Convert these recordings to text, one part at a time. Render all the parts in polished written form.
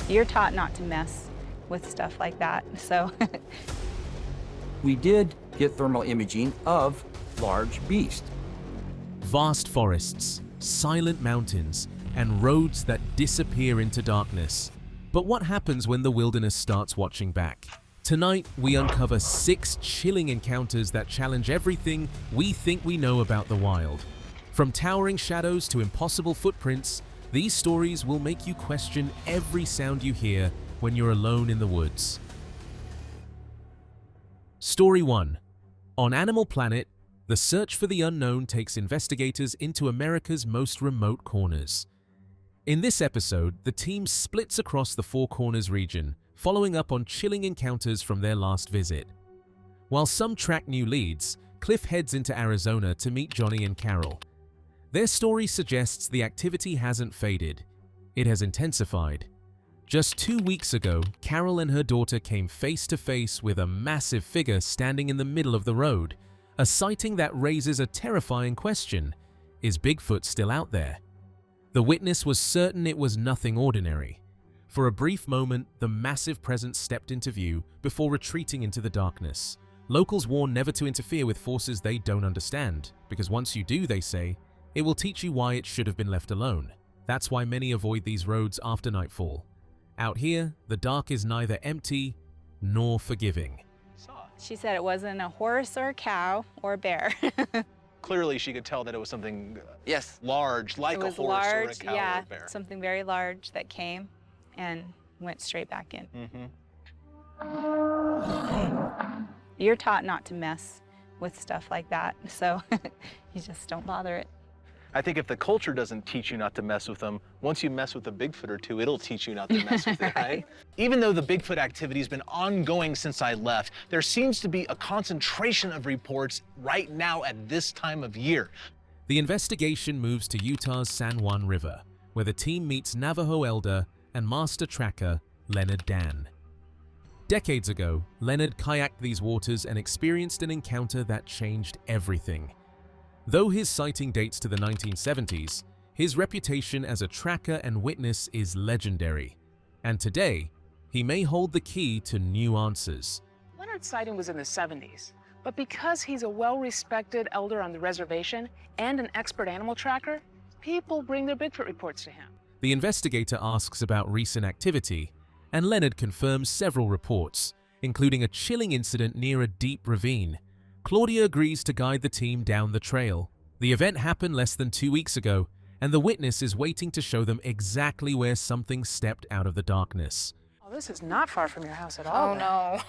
You're taught not to mess with stuff like that, so. We did get thermal imaging of large beast. Vast forests, silent mountains, and roads that disappear into darkness. But what happens when the wilderness starts watching back? Tonight, we uncover 6 chilling encounters that challenge everything we think we know about the wild. From towering shadows to impossible footprints, these stories will make you question every sound you hear when you're alone in the woods. Story 1. On Animal Planet, the search for the unknown takes investigators into America's most remote corners. In this episode, the team splits across the Four Corners region, following up on chilling encounters from their last visit. While some track new leads, Cliff heads into Arizona to meet Johnny and Carol. Their story suggests the activity hasn't faded. It has intensified. Just 2 weeks ago, Carol and her daughter came face to face with a massive figure standing in the middle of the road, a sighting that raises a terrifying question: is Bigfoot still out there? The witness was certain it was nothing ordinary. For a brief moment, the massive presence stepped into view before retreating into the darkness. Locals warn never to interfere with forces they don't understand, because once you do, they say, it will teach you why it should have been left alone. That's why many avoid these roads after nightfall. Out here, the dark is neither empty nor forgiving. She said it wasn't a horse or a cow or a bear. Clearly, she could tell that it was something Yes. large, like a horse or a cow yeah, or a bear. something very large that came and went straight back in. You're taught not to mess with stuff like that, so you just don't bother it. I think if the culture doesn't teach you not to mess with them, once you mess with a Bigfoot or two, it'll teach you not to mess with it, right? Even though the Bigfoot activity has been ongoing since I left, there seems to be a concentration of reports right now at this time of year. The investigation moves to Utah's San Juan River, where the team meets Navajo elder and master tracker Leonard Dan. Decades ago, Leonard kayaked these waters and experienced an encounter that changed everything. Though his sighting dates to the 1970s, his reputation as a tracker and witness is legendary. And today, he may hold the key to new answers. Leonard's sighting was in the 70s, but because he's a well-respected elder on the reservation and an expert animal tracker, people bring their Bigfoot reports to him. The investigator asks about recent activity, and Leonard confirms several reports, including a chilling incident near a deep ravine. Claudia agrees to guide the team down the trail. The event happened less than 2 weeks ago, and the witness is waiting to show them exactly where something stepped out of the darkness. Oh, this is not far from your house at all. Oh, no.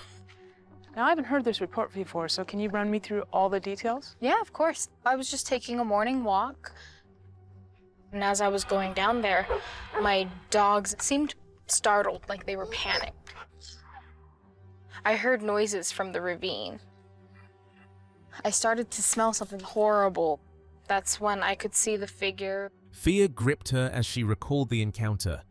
Now, I haven't heard this report before, so can you run me through all the details? Yeah, of course. I was just taking a morning walk, and as I was going down there, my dogs seemed startled, like they were panicked. I heard noises from the ravine. I started to smell something horrible. That's when I could see the figure. Fear gripped her as she recalled the encounter.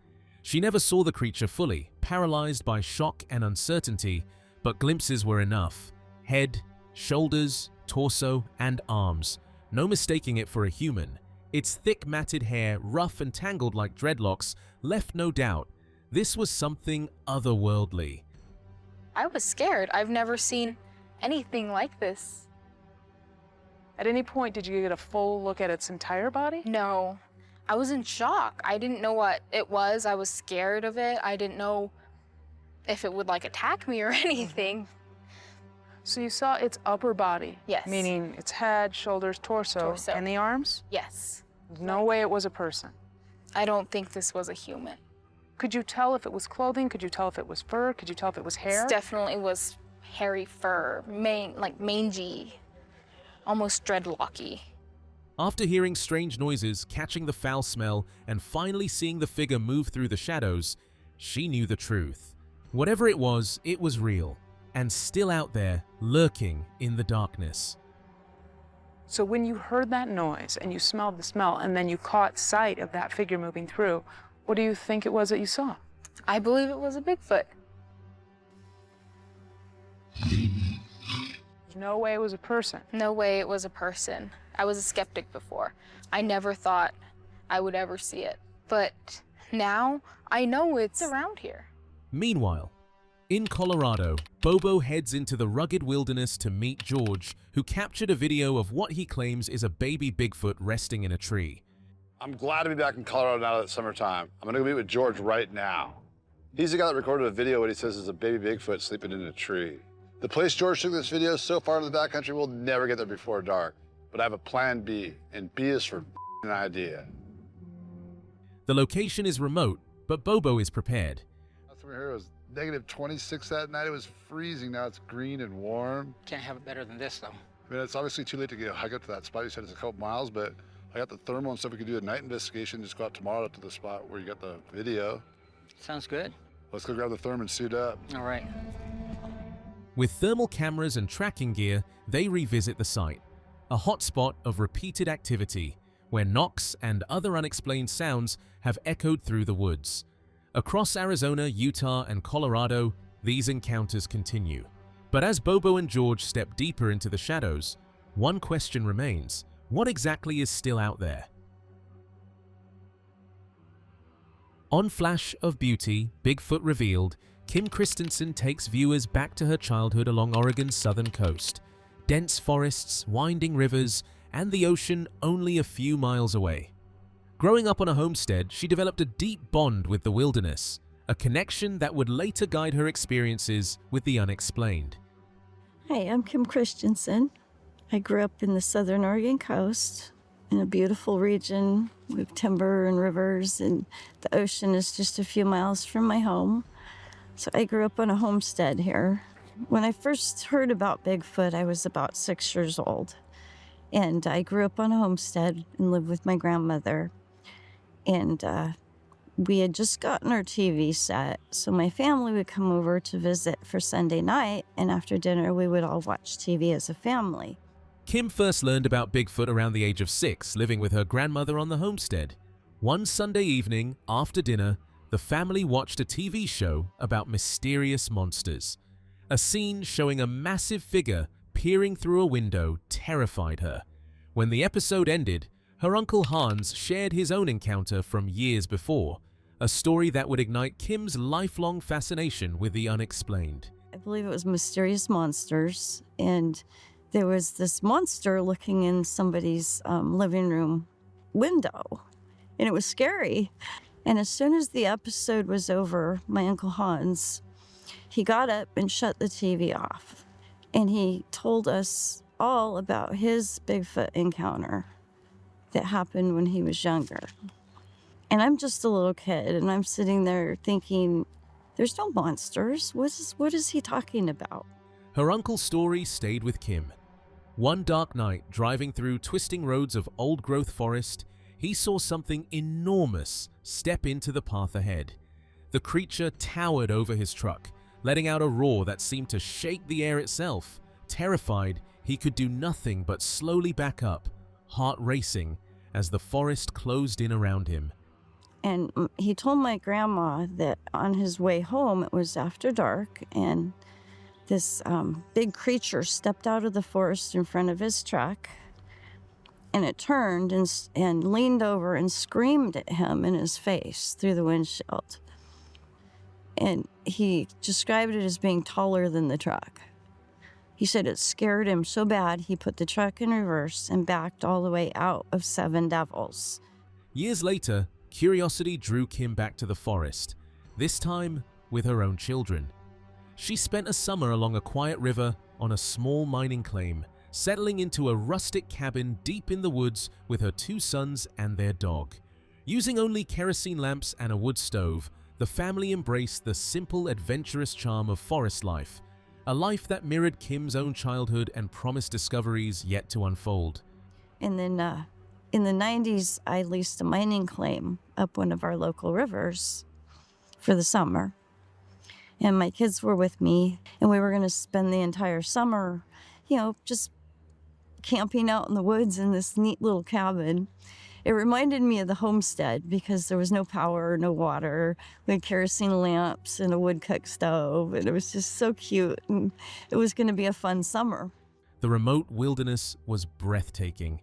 She never saw the creature fully, paralyzed by shock and uncertainty, but glimpses were enough. Head, shoulders, torso, and arms. No mistaking it for a human. Its thick matted hair, rough and tangled like dreadlocks, left no doubt. This was something otherworldly. I was scared. I've never seen anything like this. At any point, did you get a full look at its entire body? No. I was in shock. I didn't know what it was. I was scared of it. I didn't know if it would like attack me or anything. So you saw its upper body? Yes. Meaning its head, shoulders, torso. And the arms? Yes. No way it was a person. I don't think this was a human. Could you tell if it was clothing? Could you tell if it was fur? Could you tell if it was hair? It definitely was hairy fur, like mangy, almost dreadlocky. After hearing strange noises, catching the foul smell, and finally seeing the figure move through the shadows, she knew the truth. Whatever it was real, and still out there, lurking in the darkness. So when you heard that noise, and you smelled the smell, and then you caught sight of that figure moving through, what do you think it was that you saw? I believe it was a Bigfoot. No way it was a person. No way it was a person. I was a skeptic before. I never thought I would ever see it. But Now I know it's around here. Meanwhile, in Colorado, Bobo heads into the rugged wilderness to meet George, who captured a video of what he claims is a baby Bigfoot resting in a tree. I'm glad to be back in Colorado now that it's summertime. I'm gonna go meet with George right now. He's the guy that recorded a video what he says is a baby Bigfoot sleeping in a tree. The place George took this video so far into the backcountry, we'll never get there before dark. But I have a plan B, and B is for an idea. The location is remote, but Bobo is prepared. Last time we were here, it was -26 that night. It was freezing. Now it's green and warm. Can't have it better than this, though. I mean, it's obviously too late to get hike up to that spot. You said it's a couple miles, but I got the thermal and stuff. We could do a night investigation. Just go out tomorrow to the spot where you got the video. Sounds good. Let's go grab the therm and suit up. All right. With thermal cameras and tracking gear, they revisit the site, a hotspot of repeated activity, where knocks and other unexplained sounds have echoed through the woods. Across Arizona, Utah, and Colorado, these encounters continue. But as Bobo and George step deeper into the shadows, one question remains: what exactly is still out there? On Flash of Beauty, Bigfoot Revealed, Kim Christensen takes viewers back to her childhood along Oregon's southern coast. Dense forests, winding rivers, and the ocean only a few miles away. Growing up on a homestead, she developed a deep bond with the wilderness, a connection that would later guide her experiences with the unexplained. Hi, I'm Kim Christensen. I grew up in the southern Oregon coast in a beautiful region with timber and rivers, and the ocean is just a few miles from my home. So I grew up on a homestead here. When I first heard about Bigfoot, I was about 6 years old. And I grew up on a homestead and lived with my grandmother. And we had just gotten our TV set, so my family would come over to visit for Sunday night, and after dinner we would all watch TV as a family. Kim first learned about Bigfoot around the age of 6, living with her grandmother on the homestead. One Sunday evening, after dinner, the family watched a TV show about mysterious monsters. A scene showing a massive figure peering through a window terrified her. When the episode ended, her Uncle Hans shared his own encounter from years before, a story that would ignite Kim's lifelong fascination with the unexplained. I believe it was mysterious monsters, and there was this monster looking in somebody's living room window, and it was scary. And as soon as the episode was over, my Uncle Hans, he got up and shut the TV off, and he told us all about his Bigfoot encounter that happened when he was younger. And I'm just a little kid, and I'm sitting there thinking, there's no monsters. What is he talking about? Her uncle's story stayed with Kim. One dark night, driving through twisting roads of old-growth forest, he saw something enormous step into the path ahead. The creature towered over his truck, letting out a roar that seemed to shake the air itself. Terrified, he could do nothing but slowly back up, heart racing, as the forest closed in around him. And he told my grandma that on his way home, it was after dark, and this big creature stepped out of the forest in front of his truck, and it turned and leaned over and screamed at him in his face through the windshield. And he described it as being taller than the truck. He said it scared him so bad he put the truck in reverse and backed all the way out of Seven Devils. Years later, curiosity drew Kim back to the forest, this time with her own children. She spent a summer along a quiet river on a small mining claim, settling into a rustic cabin deep in the woods with her 2 sons and their dog. Using only kerosene lamps and a wood stove, the family embraced the simple, adventurous charm of forest life, a life that mirrored Kim's own childhood and promised discoveries yet to unfold. And then in the 90s, I leased a mining claim up one of our local rivers for the summer. And my kids were with me, and we were going to spend the entire summer, just camping out in the woods in this neat little cabin. It reminded me of the homestead because there was no power, no water. We had kerosene lamps and a wood cook stove, and it was just so cute, and it was going to be a fun summer. The remote wilderness was breathtaking.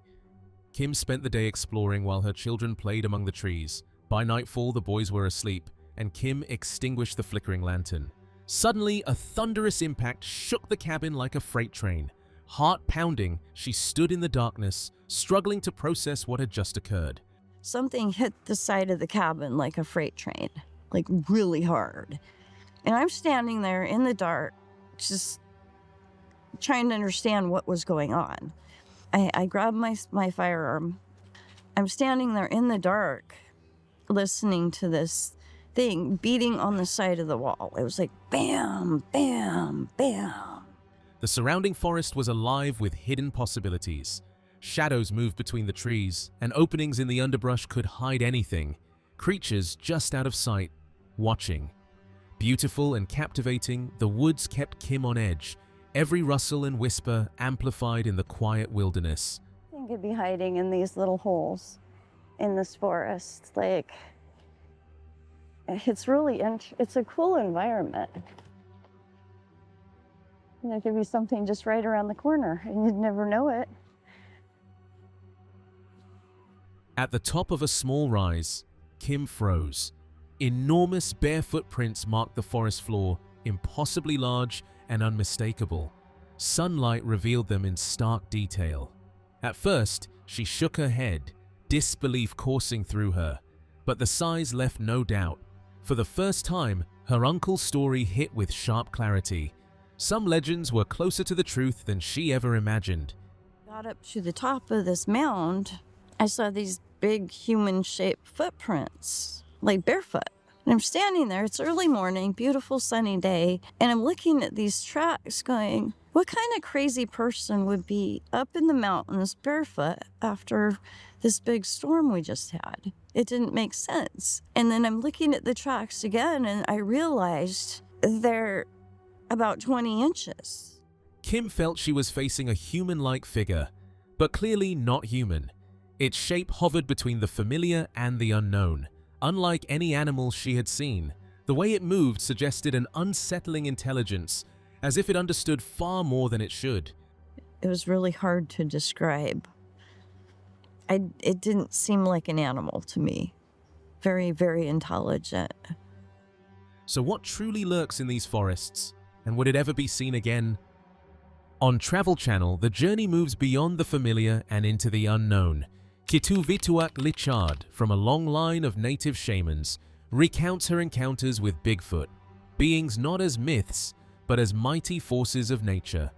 Kim spent the day exploring while her children played among the trees, By nightfall, the boys were asleep, and Kim extinguished the flickering lantern. Suddenly, a thunderous impact shook the cabin like a freight train. Heart pounding, she stood in the darkness, struggling to process what had just occurred. Something hit the side of the cabin like a freight train, like really hard. And I'm standing there in the dark, just trying to understand what was going on. I grabbed my firearm. I'm standing there in the dark, listening to this thing beating on the side of the wall. It was like bam, bam, bam. The surrounding forest was alive with hidden possibilities. Shadows moved between the trees, and openings in the underbrush could hide anything. Creatures just out of sight, watching. Beautiful and captivating, the woods kept Kim on edge, every rustle and whisper amplified in the quiet wilderness. I think it'd be hiding in these little holes in this forest. Like, it's really, it's a cool environment. And there could be something just right around the corner, and you'd never know it. At the top of a small rise, Kim froze. Enormous bare footprints marked the forest floor, impossibly large and unmistakable. Sunlight revealed them in stark detail. At first, she shook her head, disbelief coursing through her, but the size left no doubt. For the first time, her uncle's story hit with sharp clarity. Some legends were closer to the truth than she ever imagined. Got up to the top of this mound, I saw these big human-shaped footprints, like barefoot. And I'm standing there, it's early morning, beautiful sunny day, and I'm looking at these tracks going, what kind of crazy person would be up in the mountains barefoot after this big storm we just had? It didn't make sense. And then I'm looking at the tracks again, and I realized they're about 20 inches. Kim felt she was facing a human-like figure, but clearly not human. Its shape hovered between the familiar and the unknown. Unlike any animal she had seen, the way it moved suggested an unsettling intelligence, as if it understood far more than it should. It was really hard to describe. It didn't seem like an animal to me. Very, very intelligent. So what truly lurks in these forests, and would it ever be seen again? On Travel Channel, the journey moves beyond the familiar and into the unknown. Kituvituak Lichard, from a long line of native shamans, recounts her encounters with Bigfoot, beings not as myths, but as mighty forces of nature.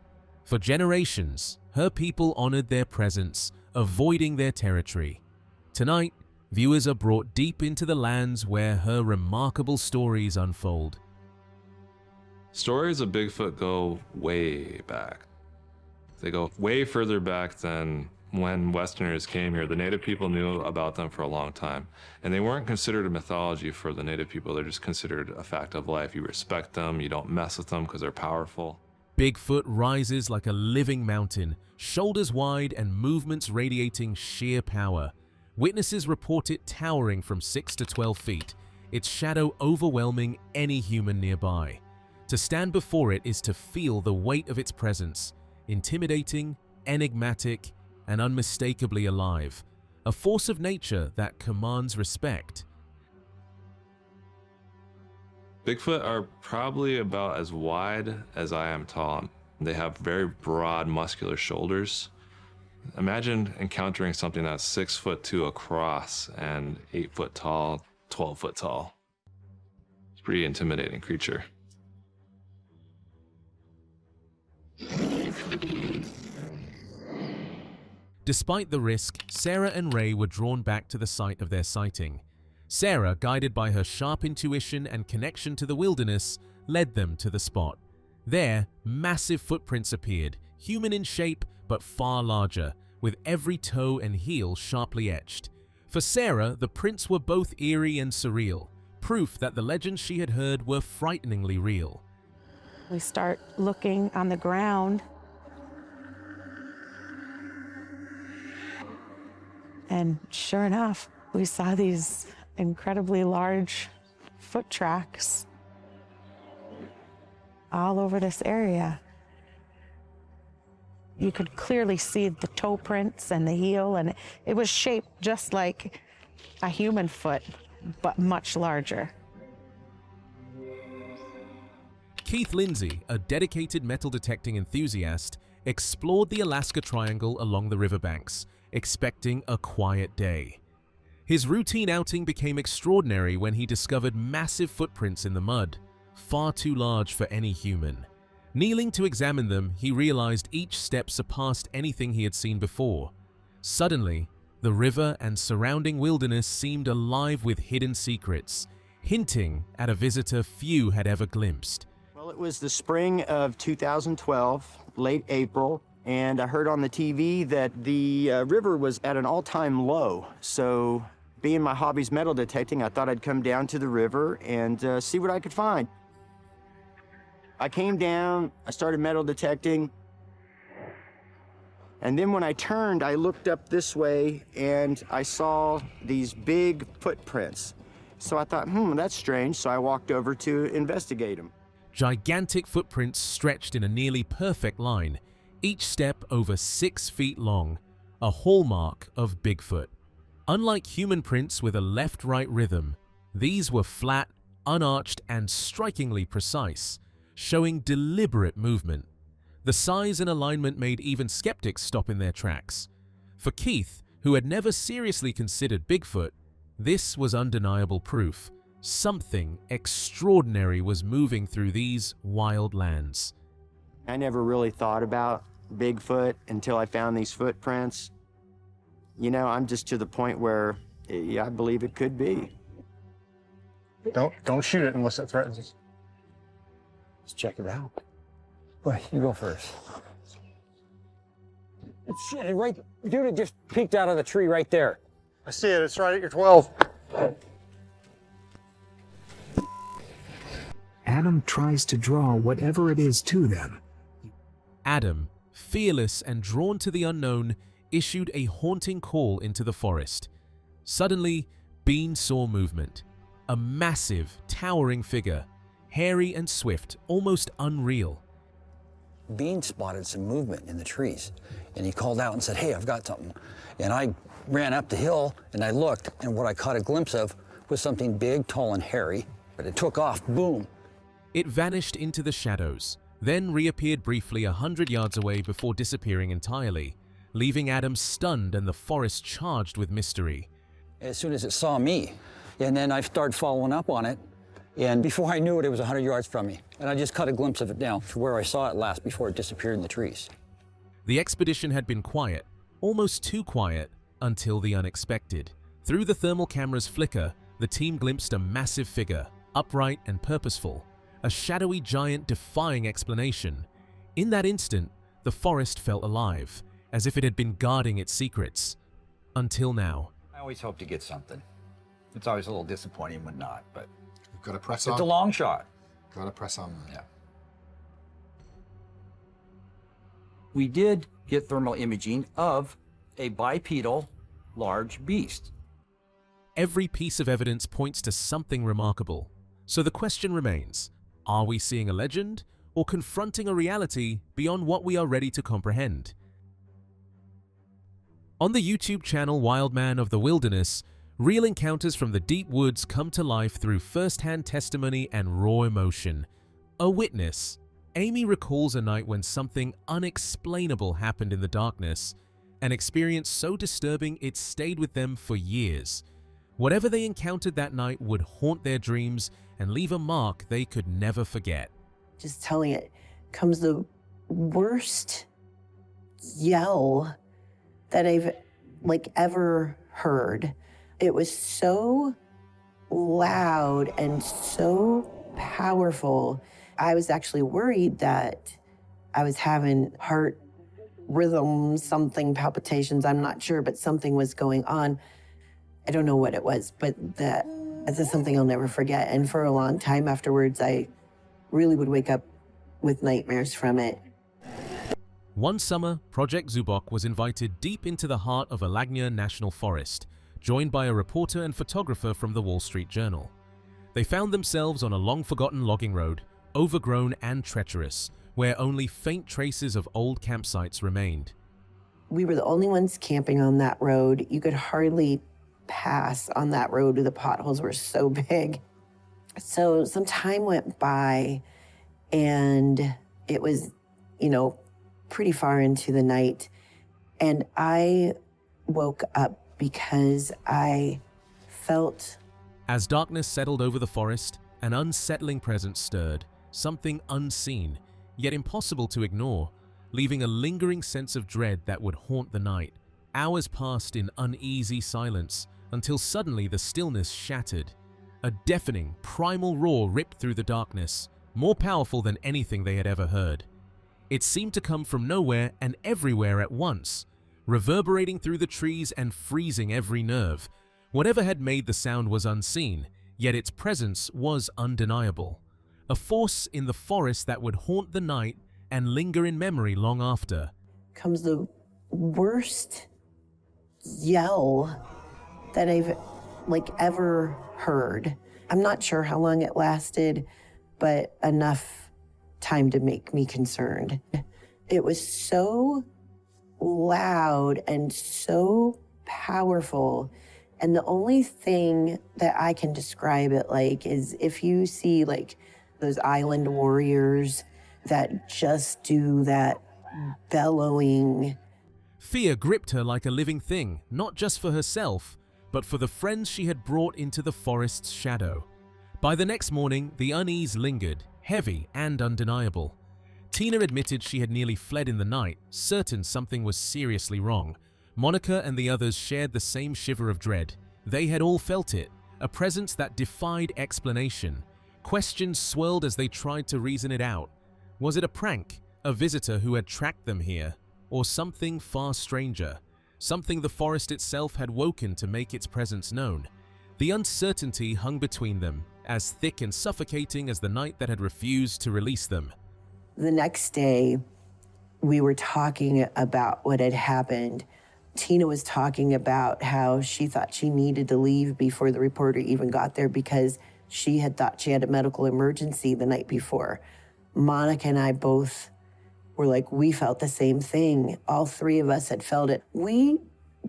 For generations, her people honored their presence, avoiding their territory. Tonight, viewers are brought deep into the lands where her remarkable stories unfold. Stories of Bigfoot go way back. They go way further back than when Westerners came here. The native people knew about them for a long time, and they weren't considered a mythology for the native people. They're just considered a fact of life. You respect them, you don't mess with them because they're powerful. Bigfoot rises like a living mountain, shoulders wide and movements radiating sheer power. Witnesses report it towering from 6 to 12 feet, its shadow overwhelming any human nearby. To stand before it is to feel the weight of its presence, intimidating, enigmatic, and unmistakably alive, a force of nature that commands respect. Bigfoot are probably about as wide as I am tall. They have very broad, muscular shoulders. Imagine encountering something that's 6'2" across and 8 foot tall, 12 foot tall. It's a pretty intimidating creature. Despite the risk, Sarah and Ray were drawn back to the site of their sighting. Sarah, guided by her sharp intuition and connection to the wilderness, led them to the spot. There, massive footprints appeared, human in shape but far larger, with every toe and heel sharply etched. For Sarah, the prints were both eerie and surreal, proof that the legends she had heard were frighteningly real. We start looking on the ground, and sure enough, we saw these incredibly large foot tracks all over this area. You could clearly see the toe prints and the heel, and it was shaped just like a human foot. but much larger. Keith Lindsay, a dedicated metal detecting enthusiast, explored the Alaska Triangle along the riverbanks, expecting a quiet day. His routine outing became extraordinary when he discovered massive footprints in the mud, far too large for any human. Kneeling to examine them, he realized each step surpassed anything he had seen before. Suddenly, the river and surrounding wilderness seemed alive with hidden secrets, hinting at a visitor few had ever glimpsed. Well, it was the spring of 2012, late April, and I heard on the TV that the river was at an all-time low. So, being my hobby's metal detecting, I thought I'd come down to the river and see what I could find. I came down, I started metal detecting, and then when I turned, I looked up this way and I saw these big footprints. So I thought, that's strange, so I walked over to investigate them. Gigantic footprints stretched in a nearly perfect line, each step over 6 feet long, a hallmark of Bigfoot. Unlike human prints with a left-right rhythm, these were flat, unarched, and strikingly precise, showing deliberate movement. The size and alignment made even skeptics stop in their tracks. For Keith, who had never seriously considered Bigfoot, this was undeniable proof. Something extraordinary was moving through these wild lands. I never really thought about Bigfoot until I found these footprints. You know, I'm just to the point where I believe it could be. Don't shoot it unless it threatens us. Let's check it out. Well, you go first. It's right, dude, it just peeked out of the tree right there. I see it, it's right at your 12. Adam tries to draw whatever it is to them. Adam, fearless and drawn to the unknown, issued a haunting call into the forest. Suddenly, Bean saw movement. A massive, towering figure, hairy and swift, almost unreal. Bean spotted some movement in the trees, and he called out and said, "Hey, I've got something." And I ran up the hill, and I looked, and what I caught a glimpse of was something big, tall, and hairy, but it took off, boom. It vanished into the shadows, then reappeared briefly 100 yards away before disappearing entirely, leaving Adam stunned and the forest charged with mystery. As soon as it saw me, and then I started following up on it, and before I knew it, it was 100 yards from me. And I just caught a glimpse of it down to where I saw it last before it disappeared in the trees. The expedition had been quiet, almost too quiet, until the unexpected. Through the thermal camera's flicker, the team glimpsed a massive figure, upright and purposeful, a shadowy giant defying explanation. In that instant, the forest felt alive, as if it had been guarding its secrets. Until now. I always hope to get something. It's always a little disappointing when not, but You've got to press on. it's a long shot. Got to press on. Yeah. We did get thermal imaging of a bipedal large beast. Every piece of evidence points to something remarkable. So the question remains, are we seeing a legend or confronting a reality beyond what we are ready to comprehend? On the YouTube channel Wild Man of the Wilderness, real encounters from the deep woods come to life through first-hand testimony and raw emotion. A witness, Amy recalls a night when something unexplainable happened in the darkness, an experience so disturbing it stayed with them for years. Whatever they encountered that night would haunt their dreams and leave a mark they could never forget. Just telling it comes the worst yell that I've ever heard. It was so loud and so powerful. I was actually worried that I was having heart rhythm, something, palpitations, I'm not sure, but something was going on. I don't know what it was, but that's something I'll never forget. And for a long time afterwards, I really would wake up with nightmares from it. One summer, Project Zubok was invited deep into the heart of Alagna National Forest, joined by a reporter and photographer from the Wall Street Journal. They found themselves on a long-forgotten logging road, overgrown and treacherous, where only faint traces of old campsites remained. We were the only ones camping on that road. You could hardly pass on that road. The potholes were so big. So some time went by, and it was, pretty far into the night. And I woke up because I felt... As darkness settled over the forest, an unsettling presence stirred, something unseen, yet impossible to ignore, leaving a lingering sense of dread that would haunt the night. Hours passed in uneasy silence, until suddenly the stillness shattered. A deafening, primal roar ripped through the darkness, more powerful than anything they had ever heard. It seemed to come from nowhere and everywhere at once, reverberating through the trees and freezing every nerve. Whatever had made the sound was unseen, yet its presence was undeniable. A force in the forest that would haunt the night and linger in memory long after. Comes the worst yell that I've ever heard. I'm not sure how long it lasted, but enough time to make me concerned. It was so loud and so powerful. And the only thing that I can describe it like is if you see those island warriors that just do that bellowing. Fear gripped her like a living thing, not just for herself, but for the friends she had brought into the forest's shadow. By the next morning, the unease lingered, heavy and undeniable. Tina admitted she had nearly fled in the night, certain something was seriously wrong. Monica and the others shared the same shiver of dread. They had all felt it, a presence that defied explanation. Questions swirled as they tried to reason it out. Was it a prank, a visitor who had tracked them here, or something far stranger? Something the forest itself had woken to make its presence known. The uncertainty hung between them, as thick and suffocating as the night that had refused to release them. The next day, we were talking about what had happened. Tina was talking about how she thought she needed to leave before the reporter even got there because she had thought she had a medical emergency the night before. Monica and I both were like, we felt the same thing. All three of us had felt it. We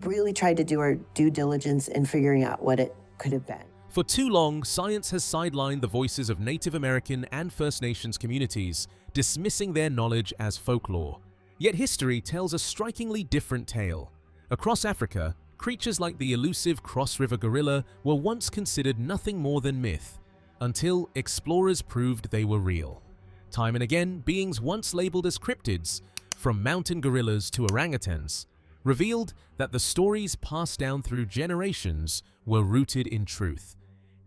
really tried to do our due diligence in figuring out what it could have been. For too long, science has sidelined the voices of Native American and First Nations communities, dismissing their knowledge as folklore. Yet history tells a strikingly different tale. Across Africa, creatures like the elusive cross-river gorilla were once considered nothing more than myth, until explorers proved they were real. Time and again, beings once labeled as cryptids, from mountain gorillas to orangutans, revealed that the stories passed down through generations were rooted in truth.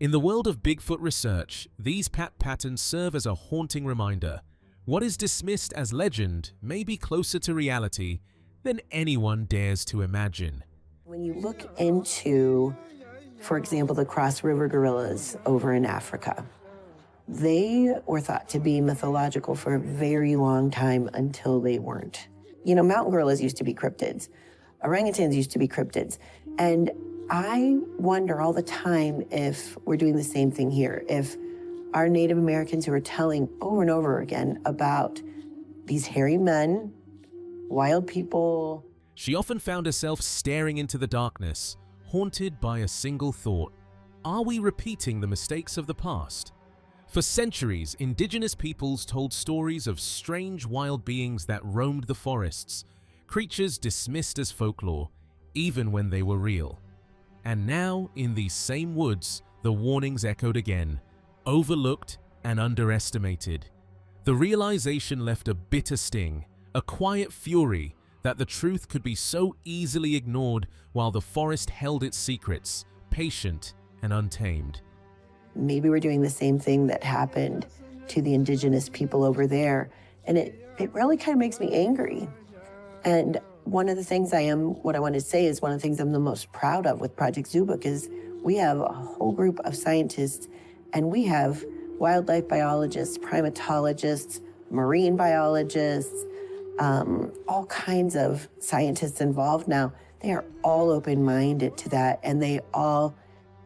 In the world of Bigfoot research, these patterns serve as a haunting reminder. What is dismissed as legend may be closer to reality than anyone dares to imagine. When you look into, for example, the cross-river gorillas over in Africa, they were thought to be mythological for a very long time until they weren't. Mountain gorillas used to be cryptids. Orangutans used to be cryptids. And I wonder all the time if we're doing the same thing here, if our Native Americans who are telling over and over again about these hairy men, wild people. She often found herself staring into the darkness, haunted by a single thought. Are we repeating the mistakes of the past? For centuries, indigenous peoples told stories of strange wild beings that roamed the forests, creatures dismissed as folklore, even when they were real. And now, in these same woods, the warnings echoed again, overlooked and underestimated. The realization left a bitter sting, a quiet fury that the truth could be so easily ignored while the forest held its secrets, patient and untamed. Maybe we're doing the same thing that happened to the indigenous people over there. And it really kind of makes me angry. And one of the things what I want to say is one of the things I'm the most proud of with Project Zoobook is we have a whole group of scientists, and we have wildlife biologists, primatologists, marine biologists, all kinds of scientists involved now. They are all open-minded to that, and they all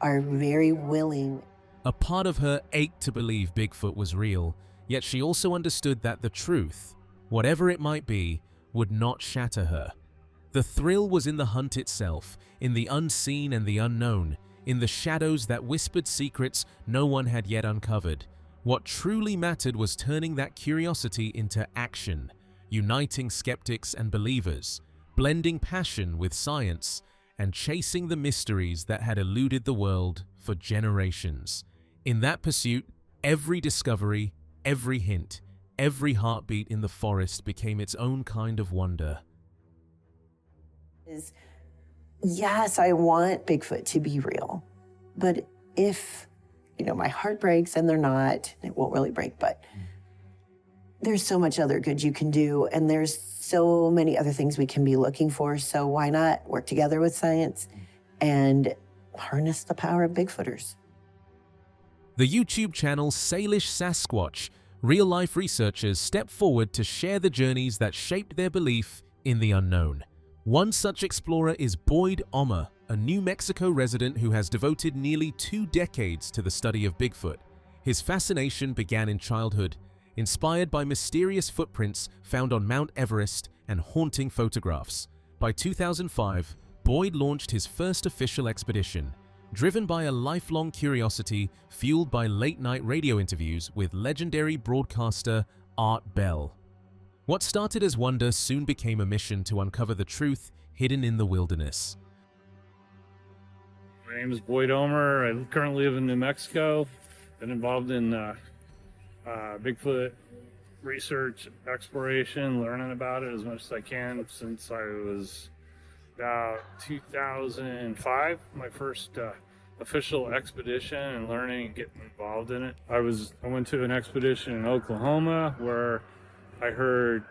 are very willing. A part of her ached to believe Bigfoot was real, yet she also understood that the truth, whatever it might be, would not shatter her. The The thrill was in the hunt itself, in the unseen and the unknown, in the shadows that whispered secrets no one had yet uncovered. What truly mattered was turning that curiosity into action, uniting skeptics and believers, blending passion with science, and chasing the mysteries that had eluded the world for generations. In that pursuit, every discovery, every hint, every heartbeat in the forest became its own kind of wonder. Yes, I want Bigfoot to be real, but if, my heart breaks and they're not, it won't really break, but there's so much other good you can do, and there's so many other things we can be looking for, so why not work together with science and harness the power of Bigfooters? The YouTube channel Salish Sasquatch, real-life researchers step forward to share the journeys that shaped their belief in the unknown. One such explorer is Boyd Omer, a New Mexico resident who has devoted nearly 2 decades to the study of Bigfoot. His fascination began in childhood, inspired by mysterious footprints found on Mount Everest and haunting photographs. By 2005, Boyd launched his first official expedition, driven by a lifelong curiosity fueled by late-night radio interviews with legendary broadcaster Art Bell. What started as wonder soon became a mission to uncover the truth hidden in the wilderness. My name is Boyd Omer. I currently live in New Mexico. Been involved in Bigfoot research, exploration, learning about it as much as I can since I was about 2005, my first official expedition, and learning and getting involved in it. I went to an expedition in Oklahoma where I heard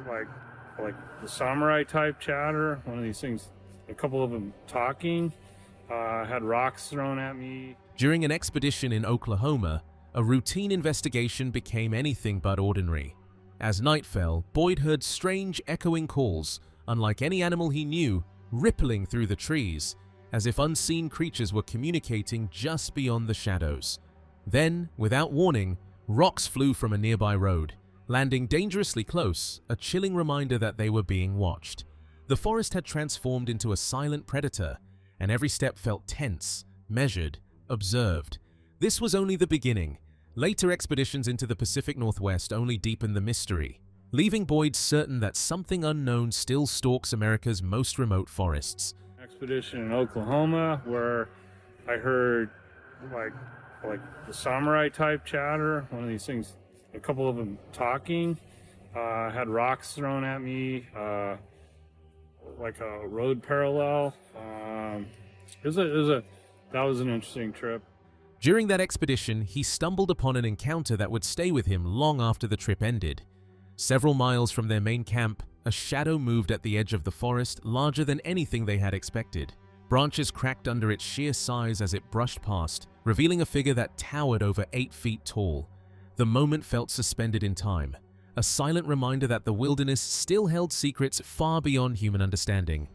like the samurai type chatter, one of these things, a couple of them talking, had rocks thrown at me. During an expedition in Oklahoma, a routine investigation became anything but ordinary. As night fell, Boyd heard strange echoing calls, unlike any animal he knew, rippling through the trees, as if unseen creatures were communicating just beyond the shadows. Then, without warning, rocks flew from a nearby road, landing dangerously close, a chilling reminder that they were being watched. The forest had transformed into a silent predator, and every step felt tense, measured, observed. This was only the beginning. Later expeditions into the Pacific Northwest only deepened the mystery, leaving Boyd certain that something unknown still stalks America's most remote forests. Expedition in Oklahoma where I heard like the samurai type chatter, one of these things, a couple of them talking, had rocks thrown at me, like a road parallel. That was an interesting trip. During that expedition, he stumbled upon an encounter that would stay with him long after the trip ended. Several miles from their main camp, a shadow moved at the edge of the forest, larger than anything they had expected. Branches cracked under its sheer size as it brushed past, revealing a figure that towered over 8 feet tall. The moment felt suspended in time, a silent reminder that the wilderness still held secrets far beyond human understanding.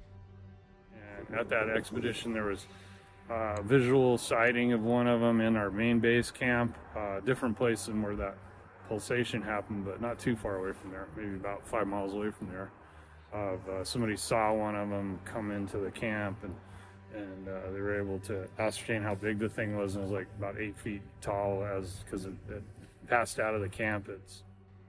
And at that expedition, there was visual sighting of one of them in our main base camp, different place than where that pulsation happened, but not too far away from there, maybe about 5 miles away from there. Somebody saw one of them come into the camp, and they were able to ascertain how big the thing was, and it was like about 8 feet tall because it passed out of the camp.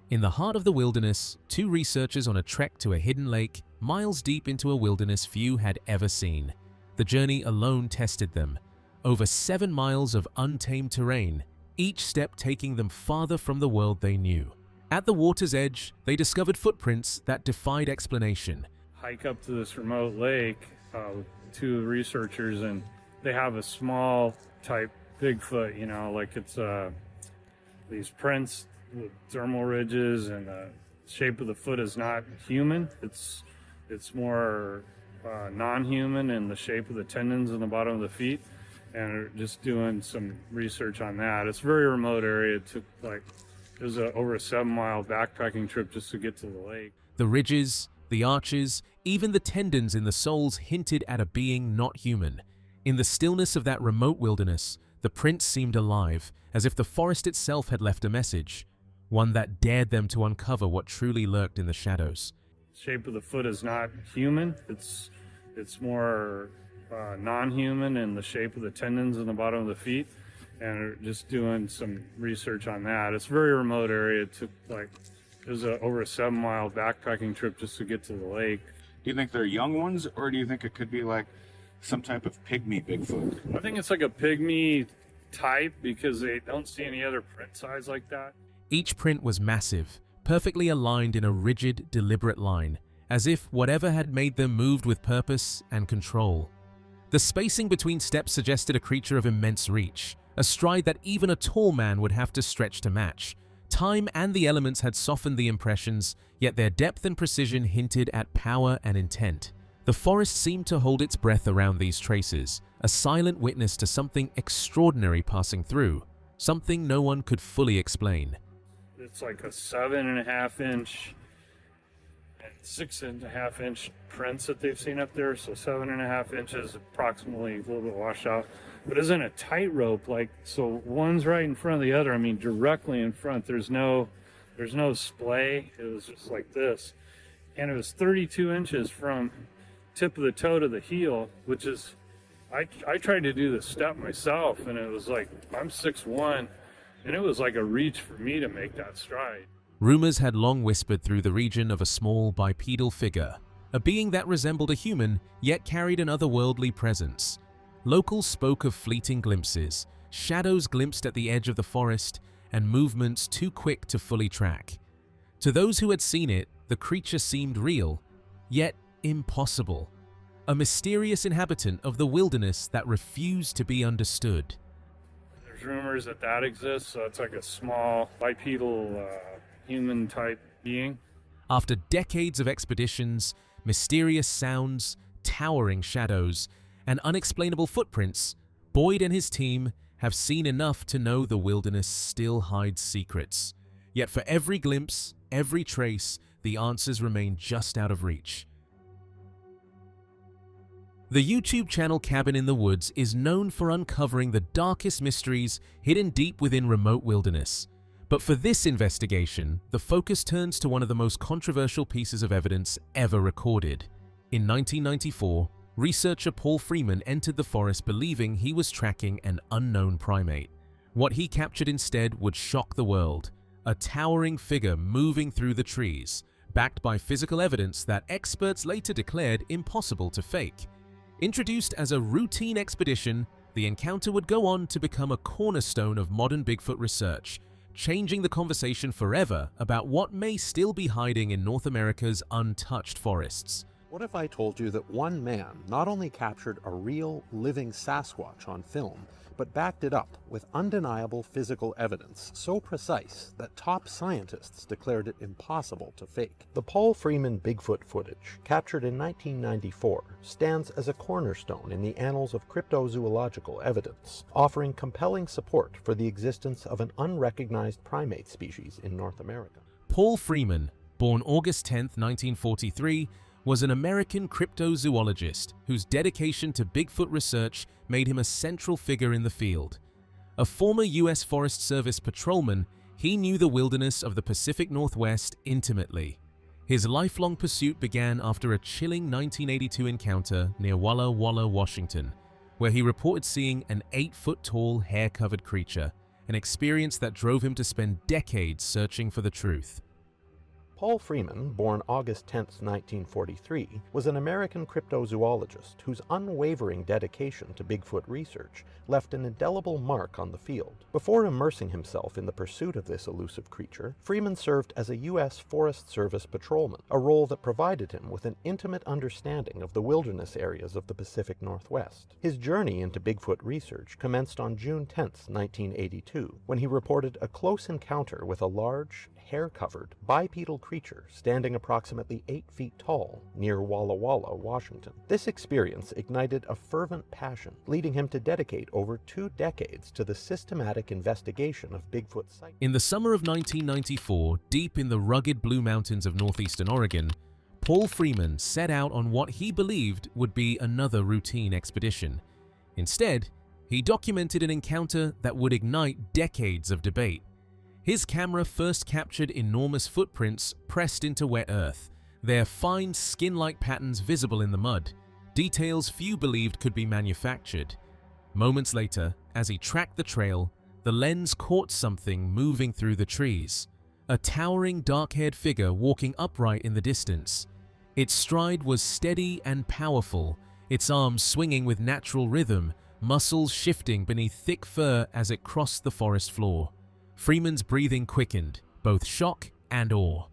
In the heart of the wilderness, 2 researchers on a trek to a hidden lake, miles deep into a wilderness few had ever seen. The journey alone tested them. Over 7 miles of untamed terrain, each step taking them farther from the world they knew. At the water's edge, they discovered footprints that defied explanation. Hike up to this remote lake, 2 researchers, and they have a small type Bigfoot, like it's these prints with dermal ridges, and the shape of the foot is not human. It's more non-human in the shape of the tendons in the bottom of the feet, and are just doing some research on that. It's a very remote area. It took it was over a 7-mile backpacking trip just to get to the lake. The ridges, the arches, even the tendons in the soles hinted at a being not human. In the stillness of that remote wilderness, the prints seemed alive, as if the forest itself had left a message, one that dared them to uncover what truly lurked in the shadows. shape of the foot is not human. It's more non-human in the shape of the tendons in the bottom of the feet, and are just doing some research on that. It's a very remote area. It took it was over a 7-mile backpacking trip just to get to the lake. Do you think they're young ones, or do you think it could be like some type of pygmy Bigfoot? I think it's like a pygmy type because they don't see any other print size like that. Each print was massive, perfectly aligned in a rigid, deliberate line, as if whatever had made them moved with purpose and control. The spacing between steps suggested a creature of immense reach, a stride that even a tall man would have to stretch to match. Time and the elements had softened the impressions, yet their depth and precision hinted at power and intent. The forest seemed to hold its breath around these traces, a silent witness to something extraordinary passing through, something no one could fully explain. It's like a 7.5 inch and 6.5 inch prints that they've seen up there. So 7.5 inches, approximately, a little bit washed out. But isn't a tightrope, so one's right in front of the other. I mean, directly in front. There's no splay. It was just like this, and it was 32 inches from tip of the toe to the heel, which is, I tried to do the step myself, and it was like, I'm 6'1", and it was like a reach for me to make that stride. Rumors had long whispered through the region of a small bipedal figure, a being that resembled a human yet carried an otherworldly presence. Locals spoke of fleeting glimpses, shadows glimpsed at the edge of the forest, and movements too quick to fully track. To those who had seen it, the creature seemed real, yet impossible. A mysterious inhabitant of the wilderness that refused to be understood. There's rumors that exists, so it's like a small bipedal human-type being. After decades of expeditions, mysterious sounds, towering shadows, and unexplainable footprints, Boyd and his team have seen enough to know the wilderness still hides secrets. Yet for every glimpse, every trace, the answers remain just out of reach. The YouTube channel Cabin in the Woods is known for uncovering the darkest mysteries hidden deep within remote wilderness. But for this investigation, the focus turns to one of the most controversial pieces of evidence ever recorded. In 1994, researcher Paul Freeman entered the forest believing he was tracking an unknown primate. What he captured instead would shock the world, a towering figure moving through the trees, backed by physical evidence that experts later declared impossible to fake. Introduced as a routine expedition, the encounter would go on to become a cornerstone of modern Bigfoot research, changing the conversation forever about what may still be hiding in North America's untouched forests. What if I told you that one man not only captured a real, living Sasquatch on film, but backed it up with undeniable physical evidence so precise that top scientists declared it impossible to fake? The Paul Freeman Bigfoot footage, captured in 1994, stands as a cornerstone in the annals of cryptozoological evidence, offering compelling support for the existence of an unrecognized primate species in North America. Paul Freeman, born August 10, 1943, was an American cryptozoologist whose dedication to Bigfoot research made him a central figure in the field. A former U.S. Forest Service patrolman, he knew the wilderness of the Pacific Northwest intimately. His lifelong pursuit began after a chilling 1982 encounter near Walla Walla, Washington, where he reported seeing an 8-foot-tall, hair-covered creature, an experience that drove him to spend decades searching for the truth. Paul Freeman, born August 10, 1943, was an American cryptozoologist whose unwavering dedication to Bigfoot research left an indelible mark on the field. Before immersing himself in the pursuit of this elusive creature, Freeman served as a U.S. Forest Service patrolman, a role that provided him with an intimate understanding of the wilderness areas of the Pacific Northwest. His journey into Bigfoot research commenced on June 10, 1982, when he reported a close encounter with a large, hair-covered, bipedal creature standing approximately 8 feet tall near Walla Walla, Washington. This experience ignited a fervent passion, leading him to dedicate over 2 decades to the systematic investigation of Bigfoot sightings. In the summer of 1994, deep in the rugged Blue Mountains of northeastern Oregon, Paul Freeman set out on what he believed would be another routine expedition. Instead, he documented an encounter that would ignite decades of debate. His camera first captured enormous footprints pressed into wet earth, their fine skin-like patterns visible in the mud, details few believed could be manufactured. Moments later, as he tracked the trail, the lens caught something moving through the trees. A towering dark-haired figure walking upright in the distance. Its stride was steady and powerful, its arms swinging with natural rhythm, muscles shifting beneath thick fur as it crossed the forest floor. Freeman's breathing quickened, both shock and awe.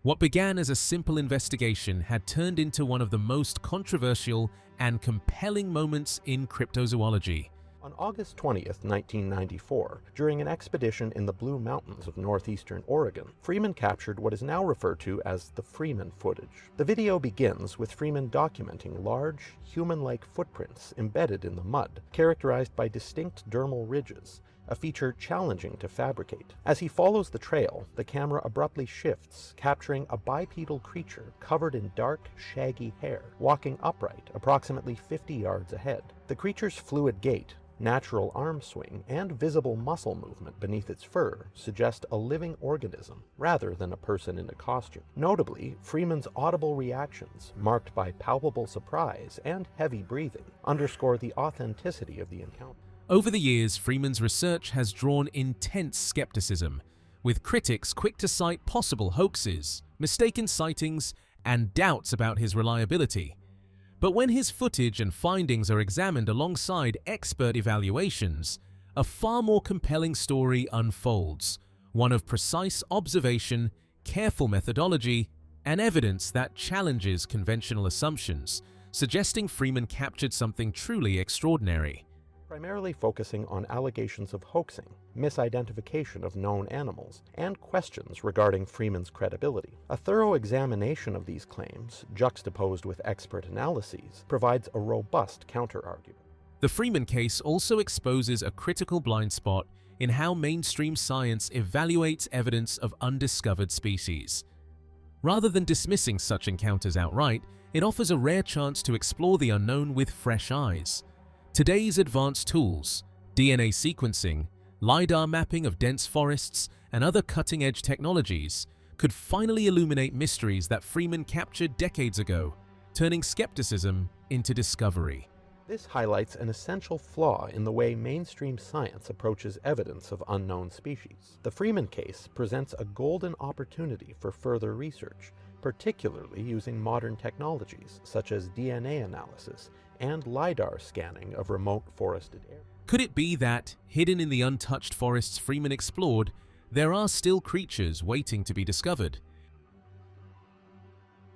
What began as a simple investigation had turned into one of the most controversial and compelling moments in cryptozoology. On August 20th, 1994, during an expedition in the Blue Mountains of northeastern Oregon, Freeman captured what is now referred to as the Freeman footage. The video begins with Freeman documenting large, human-like footprints embedded in the mud, characterized by distinct dermal ridges, a feature challenging to fabricate. As he follows the trail, the camera abruptly shifts, capturing a bipedal creature covered in dark, shaggy hair, walking upright approximately 50 yards ahead. The creature's fluid gait, natural arm swing, and visible muscle movement beneath its fur suggest a living organism rather than a person in a costume. Notably, Freeman's audible reactions, marked by palpable surprise and heavy breathing, underscore the authenticity of the encounter. Over the years, Freeman's research has drawn intense skepticism, with critics quick to cite possible hoaxes, mistaken sightings, and doubts about his reliability. But when his footage and findings are examined alongside expert evaluations, a far more compelling story unfolds, one of precise observation, careful methodology, and evidence that challenges conventional assumptions, suggesting Freeman captured something truly extraordinary. Primarily focusing on allegations of hoaxing, misidentification of known animals, and questions regarding Freeman's credibility. A thorough examination of these claims, juxtaposed with expert analyses, provides a robust counter-argument. The Freeman case also exposes a critical blind spot in how mainstream science evaluates evidence of undiscovered species. Rather than dismissing such encounters outright, it offers a rare chance to explore the unknown with fresh eyes. Today's advanced tools, DNA sequencing, LiDAR mapping of dense forests, and other cutting-edge technologies could finally illuminate mysteries that Freeman captured decades ago, turning skepticism into discovery. This highlights an essential flaw in the way mainstream science approaches evidence of unknown species. The Freeman case presents a golden opportunity for further research, particularly using modern technologies such as DNA analysis and LiDAR scanning of remote forested areas. Could it be that, hidden in the untouched forests Freeman explored, there are still creatures waiting to be discovered?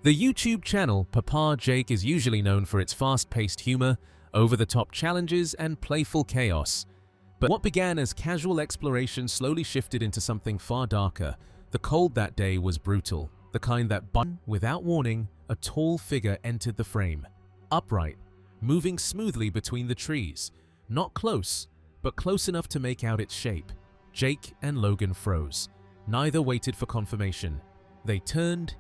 The YouTube channel Papa Jake is usually known for its fast-paced humor, over-the-top challenges, and playful chaos. But what began as casual exploration slowly shifted into something far darker. The cold that day was brutal, the kind that, without warning, a tall figure entered the frame, upright, moving smoothly between the trees, not close, but close enough to make out its shape. Jake and Logan froze. Neither waited for confirmation. They turned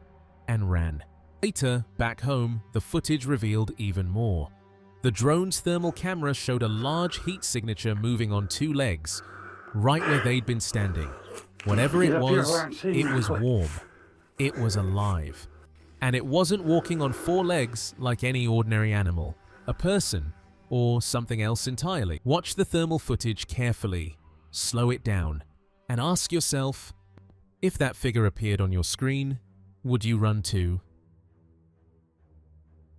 and ran. Later, back home, the footage revealed even more. The drone's thermal camera showed a large heat signature moving on two legs, right where they'd been standing. Whatever it was warm. It was alive. And it wasn't walking on four legs like any ordinary animal. A person, or something else entirely. Watch the thermal footage carefully, slow it down, and ask yourself, if that figure appeared on your screen, would you run too?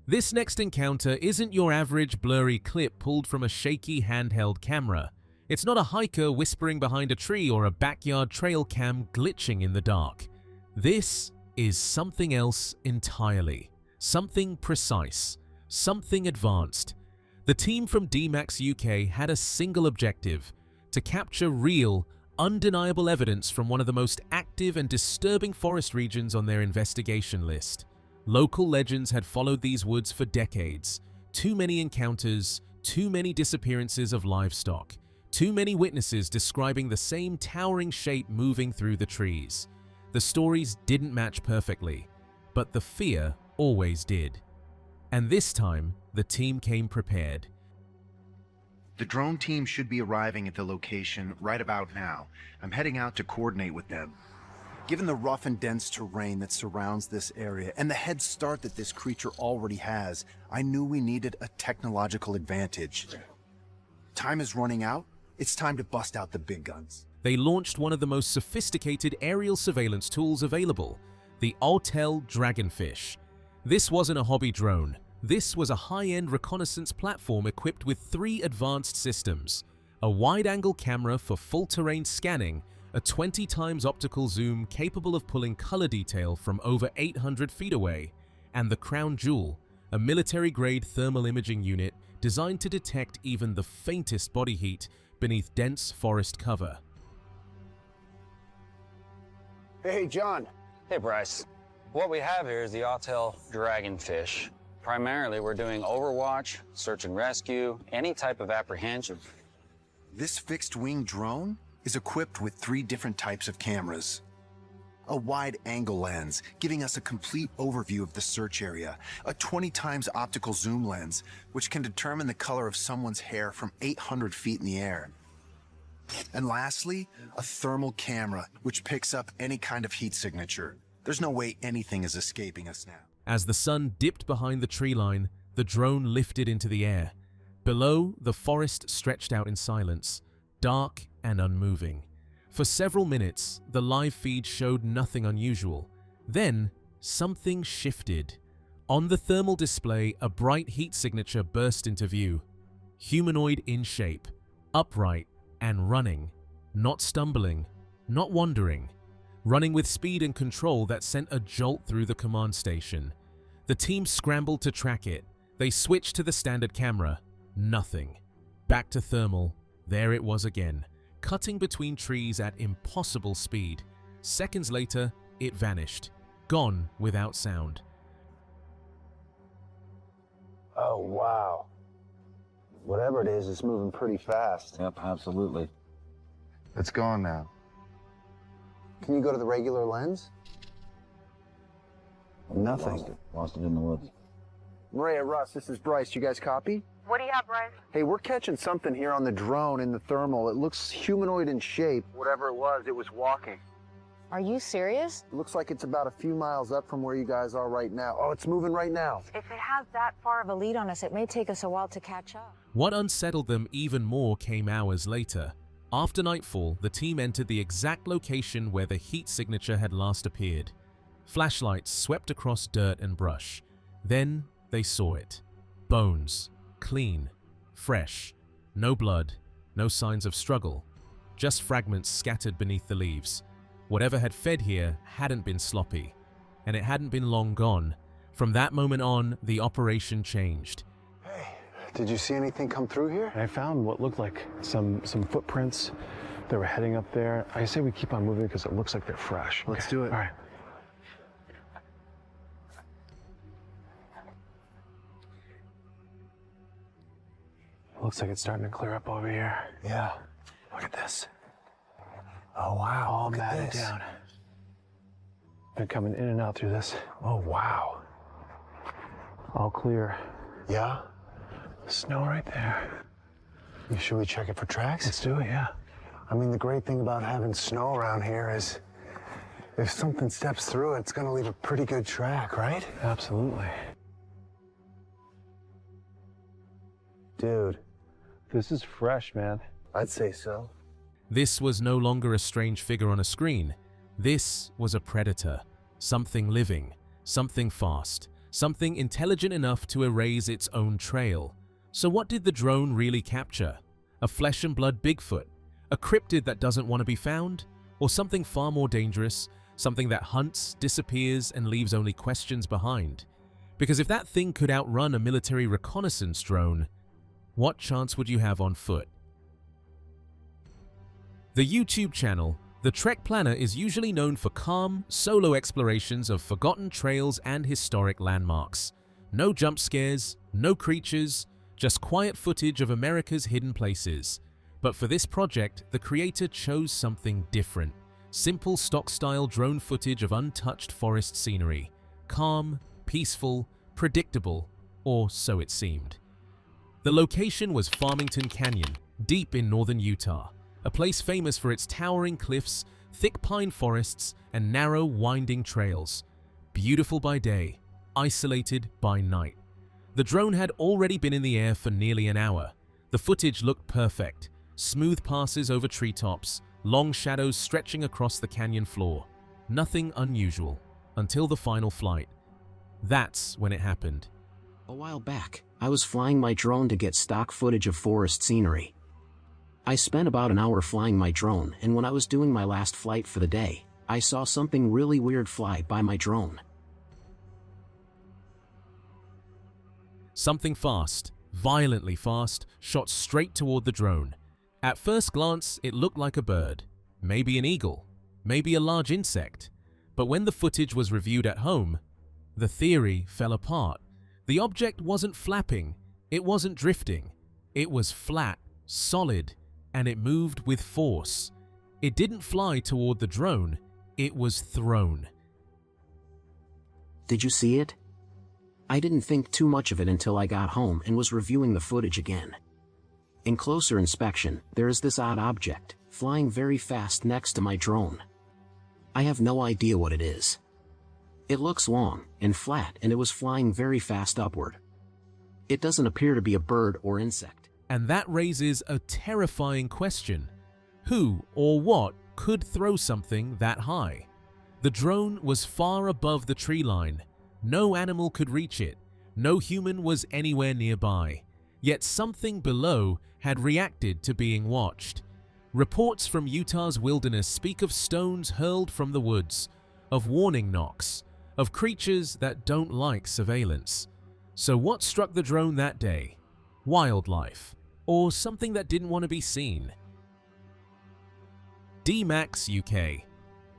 This next encounter isn't your average blurry clip pulled from a shaky handheld camera. It's not a hiker whispering behind a tree or a backyard trail cam glitching in the dark. This is something else entirely. Something precise. Something advanced. The team from DMAX UK had a single objective: to capture real, undeniable evidence from one of the most active and disturbing forest regions on their investigation list. Local legends had followed these woods for decades. Too many encounters, too many disappearances of livestock, too many witnesses describing the same towering shape moving through the trees. The stories didn't match perfectly, but the fear always did. And this time, the team came prepared. The drone team should be arriving at the location right about now. I'm heading out to coordinate with them. Given the rough and dense terrain that surrounds this area and the head start that this creature already has, I knew we needed a technological advantage. Time is running out. It's time to bust out the big guns. They launched one of the most sophisticated aerial surveillance tools available, the Autel Dragonfish. This wasn't a hobby drone. This was a high-end reconnaissance platform equipped with 3 advanced systems: a wide-angle camera for full-terrain scanning, a 20 times optical zoom capable of pulling color detail from over 800 feet away, and the crown jewel, a military-grade thermal imaging unit designed to detect even the faintest body heat beneath dense forest cover. Hey, John. Hey, Bryce. What we have here is the Autel Dragonfish. Primarily, we're doing overwatch, search and rescue, any type of apprehension. This fixed-wing drone is equipped with 3 different types of cameras. A wide-angle lens, giving us a complete overview of the search area. A 20 times optical zoom lens, which can determine the color of someone's hair from 800 feet in the air. And lastly, a thermal camera, which picks up any kind of heat signature. There's no way anything is escaping us now. As the sun dipped behind the tree line, the drone lifted into the air. Below, the forest stretched out in silence, dark and unmoving. For several minutes, the live feed showed nothing unusual. Then, something shifted. On the thermal display, a bright heat signature burst into view. Humanoid in shape, upright and running, not stumbling, not wandering. Running with speed and control that sent a jolt through the command station. The team scrambled to track it. They switched to the standard camera. Nothing. Back to thermal. There it was again, cutting between trees at impossible speed. Seconds later, it vanished, gone without sound. Oh, wow. Whatever it is, it's moving pretty fast. Yep, absolutely. It's gone now. Can you go to the regular lens? Nothing. Lost it in the woods. Maria, Russ, this is Bryce. You guys copy? What do you have, Bryce? Hey, we're catching something here on the drone in the thermal. It looks humanoid in shape. Whatever it was walking. Are you serious? It looks like it's about a few miles up from where you guys are right now. Oh, it's moving right now. If it has that far of a lead on us, it may take us a while to catch up. What unsettled them even more came hours later. After nightfall, the team entered the exact location where the heat signature had last appeared. Flashlights swept across dirt and brush. Then they saw it. Bones. Clean. Fresh. No blood. No signs of struggle. Just fragments scattered beneath the leaves. Whatever had fed here hadn't been sloppy. And it hadn't been long gone. From that moment on, the operation changed. Did you see anything come through here? I found what looked like some footprints that were heading up there. I say we keep on moving because it looks like they're fresh. Let's do it. All right. Looks like it's starting to clear up over here. Yeah. Look at this. Oh, wow. All Look at matted this. down. Been coming in and out through this. Oh, wow. All clear. Yeah? Snow right there. Should we check it for tracks? Let's do it, yeah. I mean, the great thing about having snow around here is if something steps through it, it's going to leave a pretty good track, right? Absolutely. Dude. This is fresh, man. I'd say so. This was no longer a strange figure on a screen. This was a predator. Something living. Something fast. Something intelligent enough to erase its own trail. So what did the drone really capture? A flesh and blood Bigfoot? A cryptid that doesn't want to be found? Or something far more dangerous? Something that hunts, disappears, and leaves only questions behind? Because if that thing could outrun a military reconnaissance drone, what chance would you have on foot? The YouTube channel, The Trek Planner, is usually known for calm, solo explorations of forgotten trails and historic landmarks. No jump scares, no creatures, just quiet footage of America's hidden places. But for this project, the creator chose something different. Simple stock-style drone footage of untouched forest scenery. Calm, peaceful, predictable, or so it seemed. The location was Farmington Canyon, deep in northern Utah, a place famous for its towering cliffs, thick pine forests, and narrow, winding trails. Beautiful by day, isolated by night. The drone had already been in the air for nearly an hour. The footage looked perfect. Smooth passes over treetops, long shadows stretching across the canyon floor. Nothing unusual, until the final flight. That's when it happened. A while back, I was flying my drone to get stock footage of forest scenery. I spent about an hour flying my drone, and when I was doing my last flight for the day, I saw something really weird fly by my drone. Something fast, violently fast, shot straight toward the drone. At first glance, it looked like a bird, maybe an eagle, maybe a large insect. But when the footage was reviewed at home, the theory fell apart. The object wasn't flapping, it wasn't drifting. It was flat, solid, and it moved with force. It didn't fly toward the drone, it was thrown. Did you see it? I didn't think too much of it until I got home and was reviewing the footage again. In closer inspection, there is this odd object, flying very fast next to my drone. I have no idea what it is. It looks long and flat, and it was flying very fast upward. It doesn't appear to be a bird or insect. And that raises a terrifying question. Who or what could throw something that high? The drone was far above the tree line. No animal could reach it. No human was anywhere nearby. Yet something below had reacted to being watched. Reports from Utah's wilderness speak of stones hurled from the woods, of warning knocks, of creatures that don't like surveillance. So what struck the drone that day? Wildlife, or something that didn't want to be seen? DMAX UK.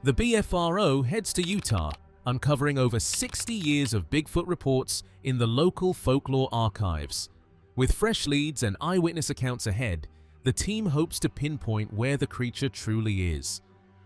The BFRO heads to Utah, uncovering over 60 years of Bigfoot reports in the local folklore archives. With fresh leads and eyewitness accounts ahead, the team hopes to pinpoint where the creature truly is.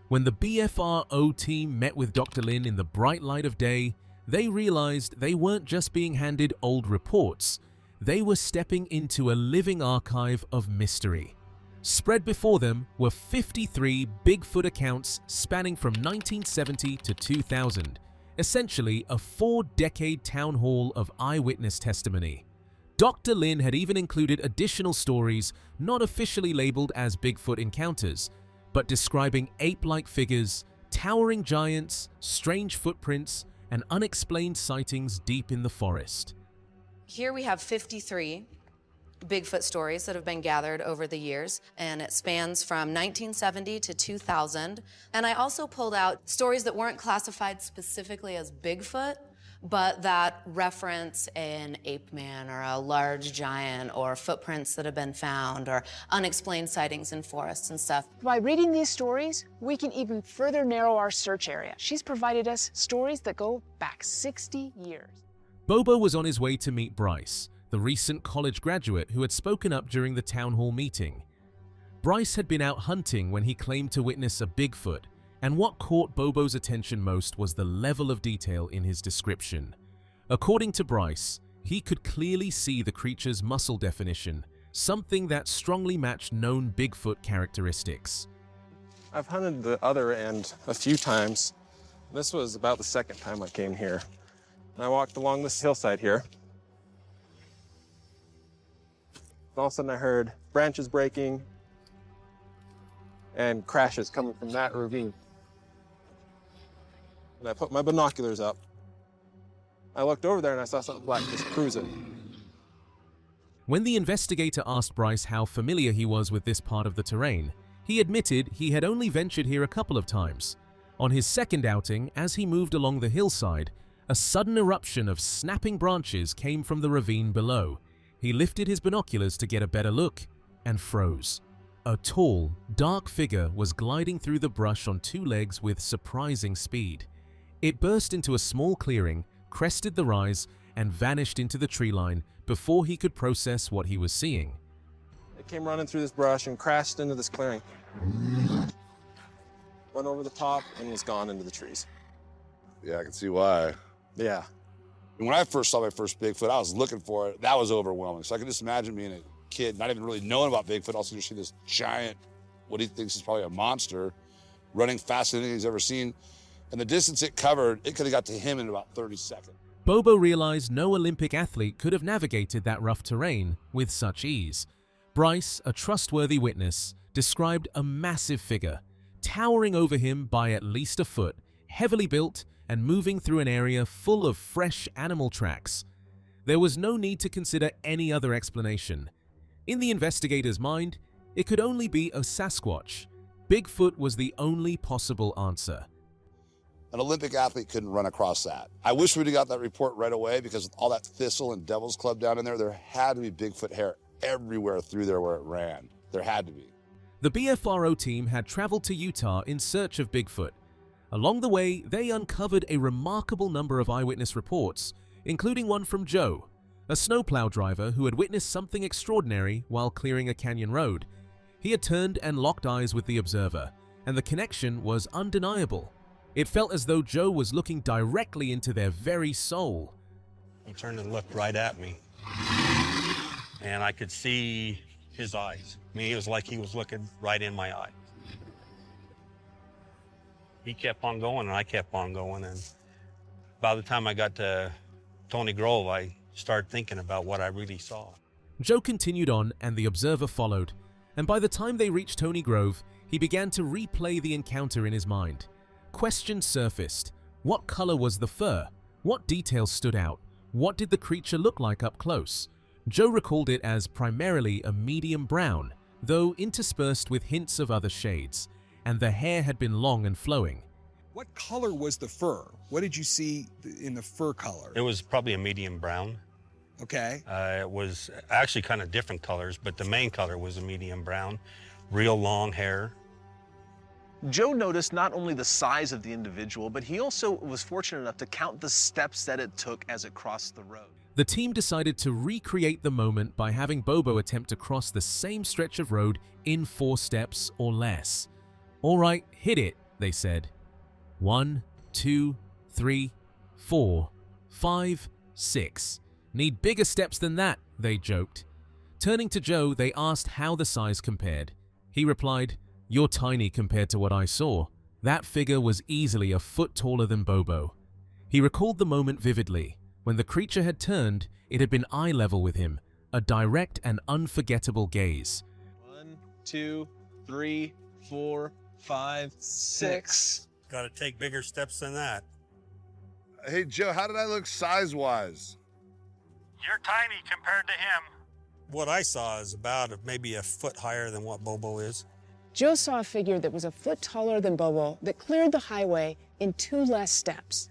When the BFRO team met with Dr. Lin in the bright light of day, they realized they weren't just being handed old reports, they were stepping into a living archive of mystery. Spread before them were 53 Bigfoot accounts spanning from 1970 to 2000, essentially a 4-decade town hall of eyewitness testimony. Dr. Lin had even included additional stories not officially labeled as Bigfoot encounters, but describing ape-like figures, towering giants, strange footprints, and unexplained sightings deep in the forest. Here we have 53 Bigfoot stories that have been gathered over the years, and it spans from 1970 to 2000. And I also pulled out stories that weren't classified specifically as Bigfoot, but that reference an ape man or a large giant or footprints that have been found or unexplained sightings in forests and stuff. By reading these stories, we can even further narrow our search area. She's provided us stories that go back 60 years. Bobo was on his way to meet Bryce, the recent college graduate who had spoken up during the town hall meeting. Bryce had been out hunting when he claimed to witness a Bigfoot, and what caught Bobo's attention most was the level of detail in his description. According to Bryce, he could clearly see the creature's muscle definition, something that strongly matched known Bigfoot characteristics. I've hunted the other end a few times. This was about the second time I came here. I walked along this hillside here. All of a sudden I heard branches breaking and crashes coming from that ravine. And I put my binoculars up. I looked over there and I saw something black just cruising. When the investigator asked Bryce how familiar he was with this part of the terrain, he admitted he had only ventured here a couple of times. On his second outing, as he moved along the hillside, a sudden eruption of snapping branches came from the ravine below. He lifted his binoculars to get a better look and froze. A tall, dark figure was gliding through the brush on two legs with surprising speed. It burst into a small clearing, crested the rise, and vanished into the tree line before he could process what he was seeing. It came running through this brush and crashed into this clearing. Went over the top and was gone into the trees. Yeah, I can see why. Yeah. And when I first saw my first Bigfoot, I was looking for it. That was overwhelming. So I can just imagine being a kid, not even really knowing about Bigfoot, also just see this giant, what he thinks is probably a monster, running faster than he's ever seen. And the distance it covered, it could have got to him in about 30 seconds. Bobo realized no Olympic athlete could have navigated that rough terrain with such ease. Bryce, a trustworthy witness, described a massive figure, towering over him by at least a foot, heavily built and moving through an area full of fresh animal tracks. There was no need to consider any other explanation. In the investigator's mind, it could only be a Sasquatch. Bigfoot was the only possible answer. An Olympic athlete couldn't run across that. I wish we'd have got that report right away, because with all that thistle and devil's club down in there had to be Bigfoot hair everywhere through there where it ran. There had to be. The BFRO team had traveled to Utah in search of Bigfoot. Along the way, they uncovered a remarkable number of eyewitness reports, including one from Joe, a snowplow driver who had witnessed something extraordinary while clearing a canyon road. He had turned and locked eyes with the observer, and the connection was undeniable. It felt as though Joe was looking directly into their very soul. He turned and looked right at me, and I could see his eyes. I mean, it was like he was looking right in my eye. He kept on going, and I kept on going, and by the time I got to Tony Grove, I started thinking about what I really saw. Joe continued on, and the observer followed, and by the time they reached Tony Grove, he began to replay the encounter in his mind. Questions surfaced. What color was the fur? What details stood out? What did the creature look like up close? Joe recalled it as primarily a medium brown, though interspersed with hints of other shades, and the hair had been long and flowing. What color was the fur? What did you see in the fur color? It was probably a medium brown. Okay. It was actually kind of different colors, but the main color was a medium brown, real long hair. Joe noticed not only the size of the individual, but he also was fortunate enough to count the steps that it took as it crossed the road. The team decided to recreate the moment by having Bobo attempt to cross the same stretch of road in 4 steps or less. "All right, hit it," they said. 1, 2, 3, 4, 5, 6. "Need bigger steps than that," they joked. Turning to Joe, they asked how the size compared. He replied, "You're tiny compared to what I saw." That figure was easily a foot taller than Bobo. He recalled the moment vividly. When the creature had turned, it had been eye level with him, a direct and unforgettable gaze. 1, 2, 3, 4, 5, 6. Got to take bigger steps than that. Hey, Joe, how did I look size-wise? You're tiny compared to him. What I saw is about maybe a foot higher than what Bobo is. Joe saw a figure that was a foot taller than Bobo that cleared the highway in 2 less steps.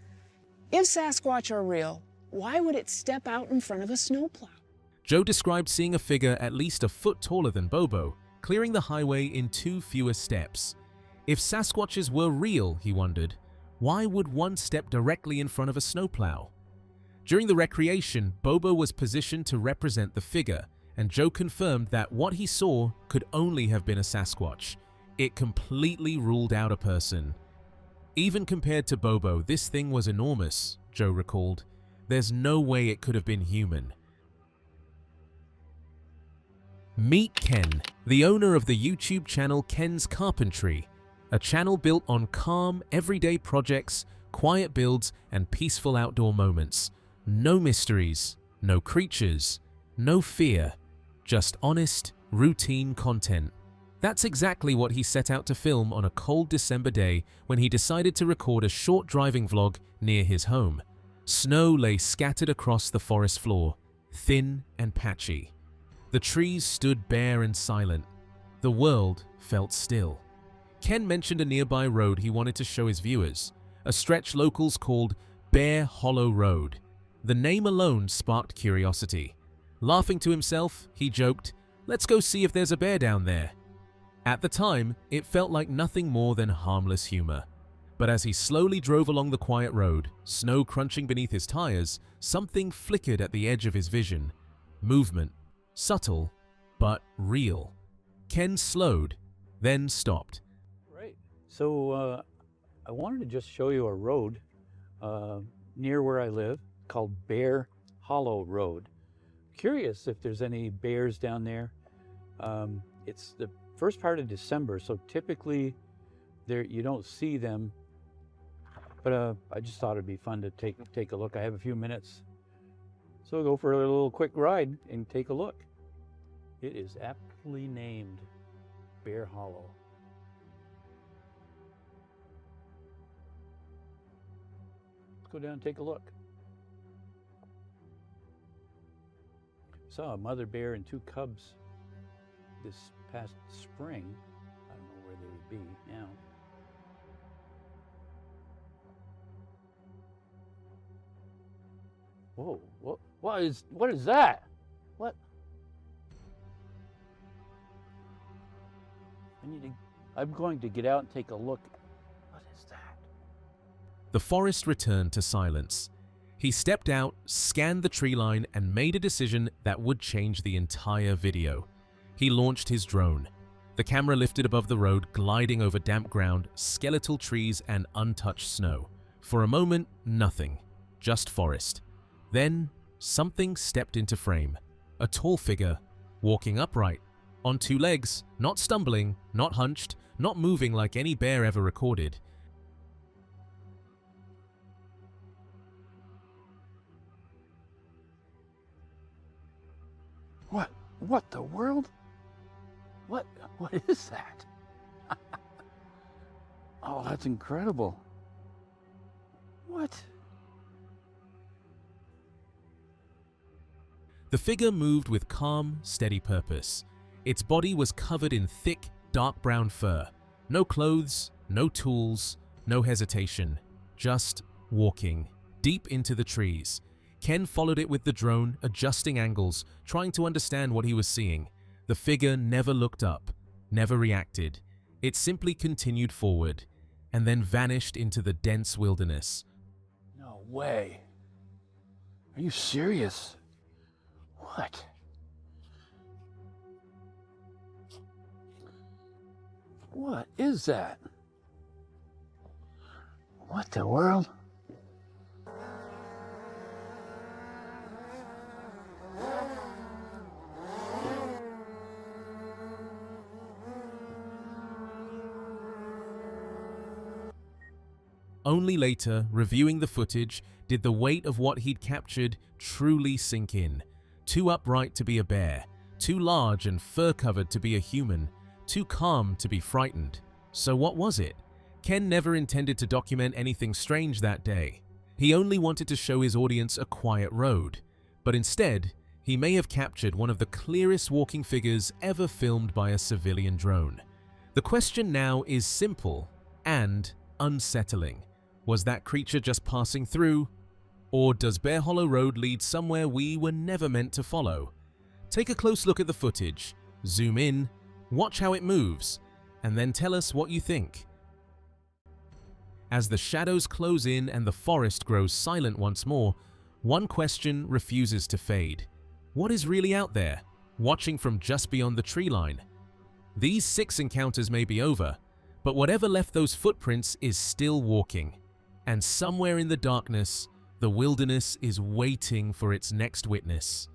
If Sasquatch are real, why would it step out in front of a snowplow? Joe described seeing a figure at least a foot taller than Bobo, clearing the highway in 2 fewer steps. If Sasquatches were real, he wondered, why would one step directly in front of a snowplow? During the recreation, Bobo was positioned to represent the figure, and Joe confirmed that what he saw could only have been a Sasquatch. It completely ruled out a person. Even compared to Bobo, this thing was enormous, Joe recalled. There's no way it could have been human. Meet Ken, the owner of the YouTube channel Ken's Carpentry, a channel built on calm, everyday projects, quiet builds, and peaceful outdoor moments. No mysteries, no creatures, no fear, just honest, routine content. That's exactly what he set out to film on a cold December day when he decided to record a short driving vlog near his home. Snow lay scattered across the forest floor, thin and patchy. The trees stood bare and silent. The world felt still. Ken mentioned a nearby road he wanted to show his viewers, a stretch locals called Bear Hollow Road. The name alone sparked curiosity. Laughing to himself, he joked, "Let's go see if there's a bear down there." At the time, it felt like nothing more than harmless humor. But as he slowly drove along the quiet road, snow crunching beneath his tires, something flickered at the edge of his vision. Movement. Subtle, but real. Ken slowed, then stopped. Right. So I wanted to just show you a road near where I live called Bear Hollow Road. Curious if there's any bears down there. It's the first part of December, so typically there, you don't see them, but I just thought it'd be fun to take a look. I have a few minutes, so we'll go for a little quick ride and take a look. It is aptly named Bear Hollow. Let's go down and take a look. Saw a mother bear and 2 cubs this past spring. I don't know where they would be now. Whoa, what is that? What? I'm going to get out and take a look. What is that? The forest returned to silence. He stepped out, scanned the tree line, and made a decision that would change the entire video. He launched his drone. The camera lifted above the road, gliding over damp ground, skeletal trees, and untouched snow. For a moment, nothing. Just forest. Then, something stepped into frame. A tall figure, walking upright, on 2 legs, not stumbling, not hunched, not moving like any bear ever recorded. What the world? What is that? Oh, that's incredible. What? The figure moved with calm, steady purpose. Its body was covered in thick, dark brown fur. No clothes, no tools, no hesitation. Just walking, deep into the trees. Ken followed it with the drone, adjusting angles, trying to understand what he was seeing. The figure never looked up, never reacted. It simply continued forward, and then vanished into the dense wilderness. No way. Are you serious? What? What is that? What the world? Only later, reviewing the footage, did the weight of what he'd captured truly sink in. Too upright to be a bear, too large and fur-covered to be a human, too calm to be frightened. So what was it? Ken never intended to document anything strange that day. He only wanted to show his audience a quiet road. But instead, he may have captured one of the clearest walking figures ever filmed by a civilian drone. The question now is simple and unsettling. Was that creature just passing through? Or does Bear Hollow Road lead somewhere we were never meant to follow? Take a close look at the footage, zoom in, watch how it moves, and then tell us what you think. As the shadows close in and the forest grows silent once more, one question refuses to fade. What is really out there, watching from just beyond the tree line? These 6 encounters may be over, but whatever left those footprints is still walking. And somewhere in the darkness, the wilderness is waiting for its next witness.